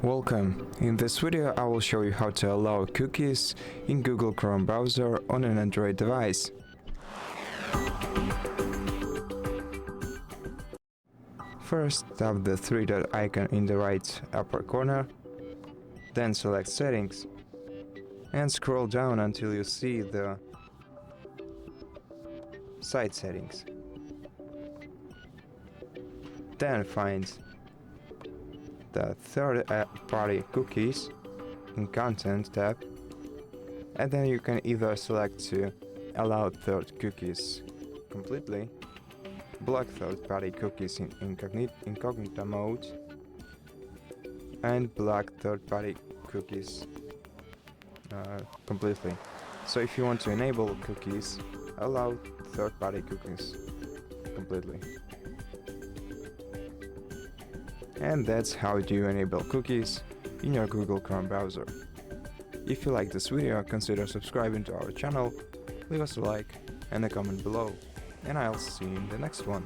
Welcome. In this video I will show you how to allow cookies in Google Chrome browser on an Android device. First, tap the three-dot icon in the right upper corner, then select Settings and scroll down until you see the Site Settings. Then find the third-party cookies in Content tab, and then you can either select to allow third cookies completely, block third-party cookies in incognito mode, and block third-party cookies completely. So if you want to enable cookies, allow third-party cookies completely. And that's how you enable cookies in your Google Chrome browser. If you like this video, consider subscribing to our channel, leave us a like and a comment below, and I'll see you in the next one.